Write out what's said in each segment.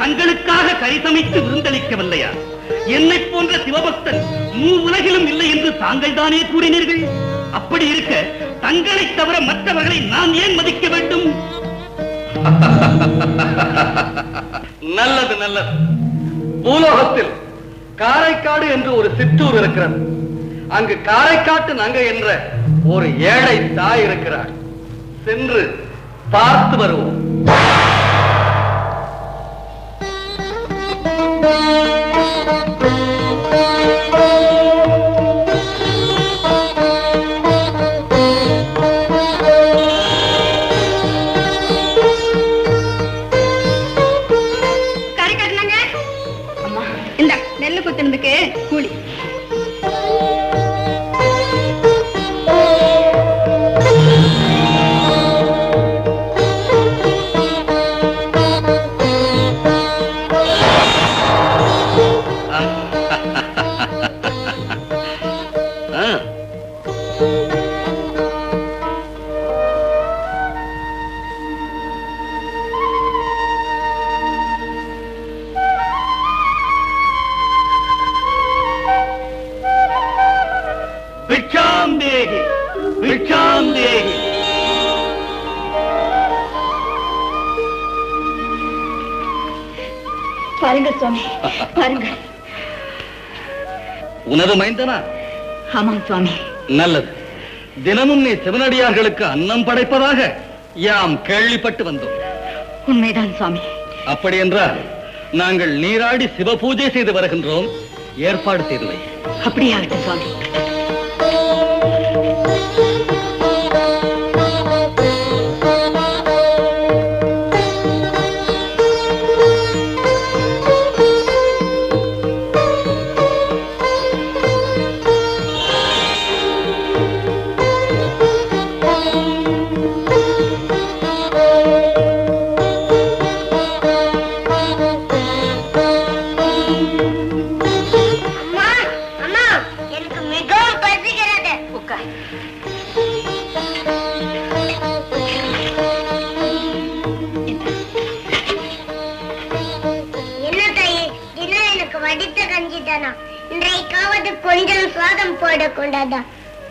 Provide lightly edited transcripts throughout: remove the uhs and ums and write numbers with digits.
தங்களுக்காக கரிசமைத்து விருந்தளிக்கவில்லையா? என்னை போன்ற சிவபக்தன் உலகிலும் இல்லை என்று தாங்கள் தானே கூறினீர்கள். அப்படி இருக்க தங்களை தவிர மற்றவர்களை நான் ஏன் மதிக்க வேண்டும்? நல்லது நல்லது. பூலோகத்தில் காரைக்காடு என்று ஒரு சிற்றூர் இருக்கிறது. அங்கு காரைக்காட்டு நங்கை என்ற ஒரு ஏழை தாய் இருக்கிறார். சென்று பார்த்து வருவோம். நெல்லு குத்துனதுக்கு கூலி. பாருங்கள் சுவாமி, பாருங்கள். உனது மைந்தனா? ஆமாம் சுவாமி. நல்லது. தினமும் நீ சிவனடியார்களுக்கு அன்னம் படைப்பதாக யாம் கேள்விப்பட்டு வந்தோம். உண்மைதான் சுவாமி. அப்படி என்றால் நாங்கள் நீராடி சிவ பூஜை செய்து வருகின்றோம். ஏற்பாடு செய்து வை. அப்படியாகட்டும் சுவாமி.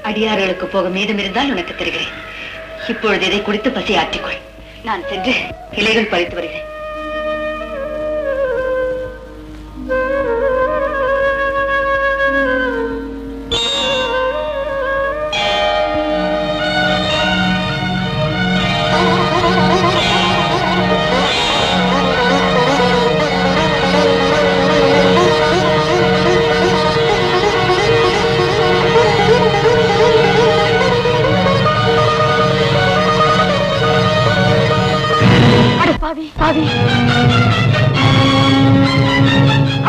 அடியார்களுக்கு போக மீதம் இருந்தால் உனக்கு தருகிறேன். இப்பொழுது இதை குடித்து பசி ஆற்றிக்கொள். நான் சென்று இலைகள் பறித்து வருகிறேன்.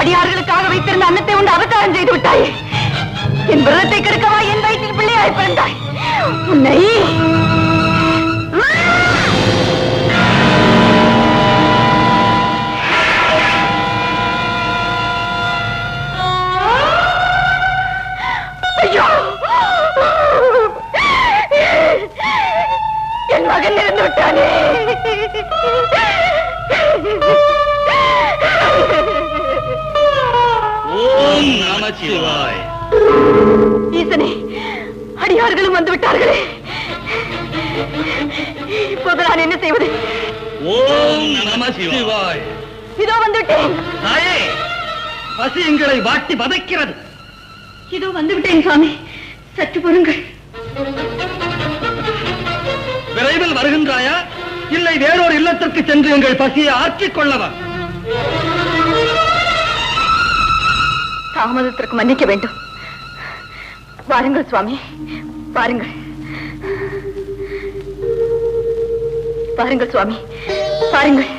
அடியார்களுக்காக வைத்திருந்த அன்னத்தை உண்டு அபச்சாரம் செய்து விட்டாயே. என் விரதத்தை கெடுக்கவா என் வயிற்றில் பிள்ளையாய் பிறந்தாய்? உன்னை ஐயோ, என் மகன் இறந்து விட்டானே. ஓம் நமச்சிவாய். ஈசனே, அடியார்களும் வந்து விட்டார்களே. இப்போது நான் என்ன செய்வது? ஓம் நமச்சிவாய். இதோ வந்துவிட்டேன். தாயே, பசி எங்களை வாட்டி வதைக்கிறது. இதோ வந்துவிட்டேன் சுவாமி. சற்று பொறுங்கள். விரைவில் வருகின்றாயா? இல்லை வேறொரு இல்லத்திற்கு சென்று எங்கள் பசியை ஆற்றிக் கொள்ளவா? தாமதத்திற்கு மன்னிக்க வேண்டும். வாருங்கள் சுவாமி, வாருங்கள். வாருங்கள் சுவாமி, வாருங்கள்.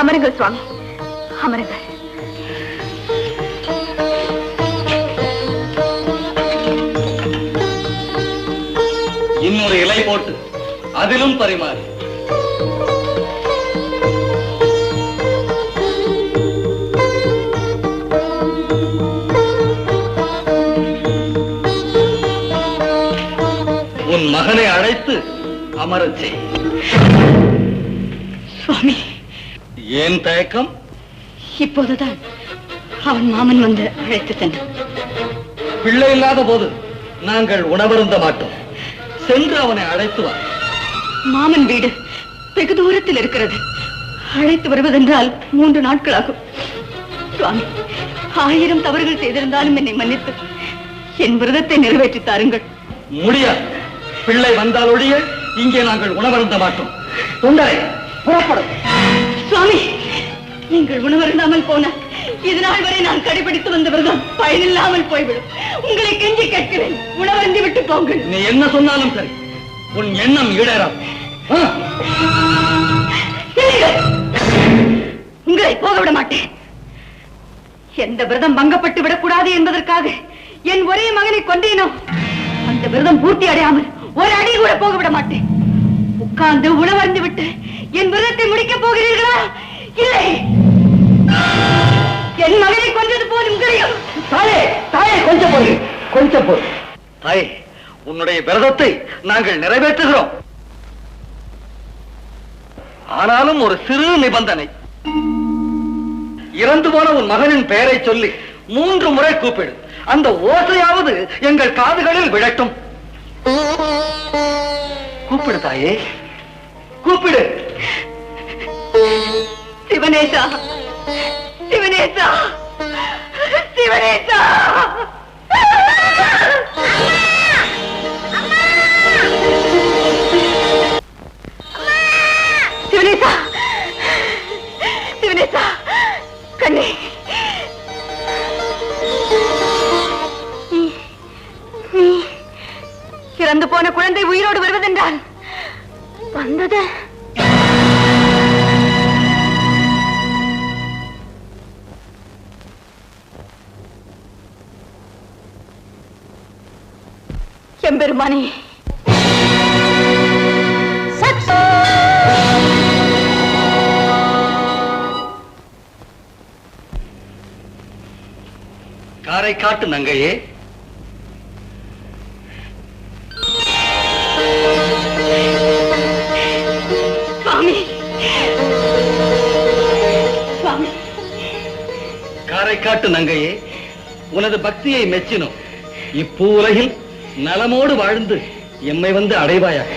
அமருங்கள் சுவாமி, அமருங்கள். இன்னொரு இலை போட்டு அதிலும் பரிமாறி. உன் மகனை அழைத்து அமரச் செய். சுவாமி, ஏன் தயக்கம்? இப்போதுதான் அவன் மாமன் வந்து அழைத்து சென்றான். பிள்ளை இல்லாத போது நாங்கள் உணவருந்த மாட்டோம். சென்று அவனை அழைத்து வா. மாமன் வீடு வெகு தூரத்தில் இருக்கிறது. அழைத்து வருவதென்றால் 3 நாட்களாகும். சுவாமி, 1000 தவறுகள் செய்திருந்தாலும் என்னை மன்னித்து என் விரதத்தை நிறைவேற்றி தாருங்கள். முடியாது. பிள்ளை வந்தால் ஒழிய இங்கே நாங்கள் உணவருந்த மாட்டோம். தொண்டரை புறப்படும். சுவாமி, நீங்கள் உணவருந்தாமல் போன இதனால் வரை நான் கடைபிடித்து வந்த விரதம் பயனில்லாமல் போய்விடும். உங்களை கெஞ்சி கேட்கிறேன், உணவருந்தி விட்டு போங்கள். நீ என்ன சொன்னாலும் சரி, உன் எண்ணம் ஈடேறாது. உங்களை போக விட மாட்டேன். எந்த விரதம் பங்கப்பட்டு விடக்கூடாது என்பதற்காக என் ஒரே மகனை கொண்டேனோ அந்த விரதம் பூர்த்தி அடையாமல் ஒரு அடி கூட போக விட மாட்டேன். உட்கார்ந்து உணவருந்து விட்டு என் விரதத்தை முடிக்கப் போகிறீர்களா? இல்லை, என் மகனை கொண்டது போல் உங்களையும். தாயே, தாயே, கொஞ்சம் போது, கொஞ்சம் போது. தாயே, உன்னுடைய விரதத்தை நாங்கள் நிறைவேற்றுகிறோம். ஆனாலும் ஒரு சிறு நிபந்தனை. இறந்து போன உன் மகனின் பெயரை சொல்லி 3 முறை கூப்பிடு. அந்த ஓசையாவது எங்கள் காதுகளில் விழட்டும். கூப்பிடு தாயே, கூப்பிடு. சிவனேசா, சிவனேசா, சிவனேசா. சிவனேசா, சிவனேசா, கண்ணே. இறந்து போன குழந்தை உயிரோடு வருவதென்றால் வந்தது எம்பெருமானே. காரைக்காட்டு நங்கையே, சுவாமி, சுவாமி. காரைக்காட்டு நங்கையே, உனது பக்தியை மெச்சினோம். இப்பூ உலகில் நலமோடு வாழ்ந்து எம்மை வந்து அடைவாயாக.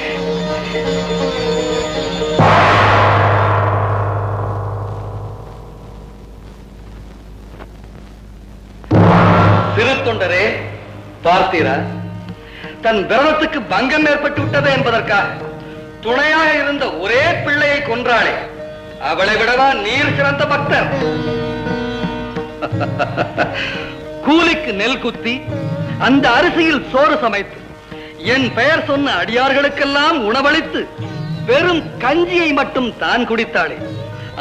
சிறு தொண்டரே, பார்த்தீரா? தன் விரதத்துக்கு பங்கம் ஏற்பட்டு விட்டது என்பதற்காக துணையாக இருந்த ஒரே பிள்ளையை கொன்றாளே, அவளை விடவா நீர் சிறந்த பக்தர்? கூலிக்கு நெல் குத்தி அந்த அரிசியில் சோறு சமைத்து என் பெயர் சொன்ன அடியார்களுக்கெல்லாம் உணவளித்து வெறும் கஞ்சியை மட்டும் தான் குடித்தாளே,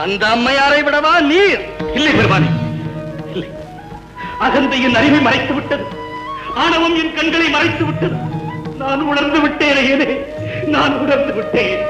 அந்த அம்மையாரை விடவா நீர்? இல்லை பெருமானே, இல்லை. அகந்தையின் அறிவை மறைத்து விட்டது, ஆணவம் என் கண்களை மறைத்து விட்டது. நான் உணர்ந்து விட்டேனே, நான் உணர்ந்து விட்டேன்.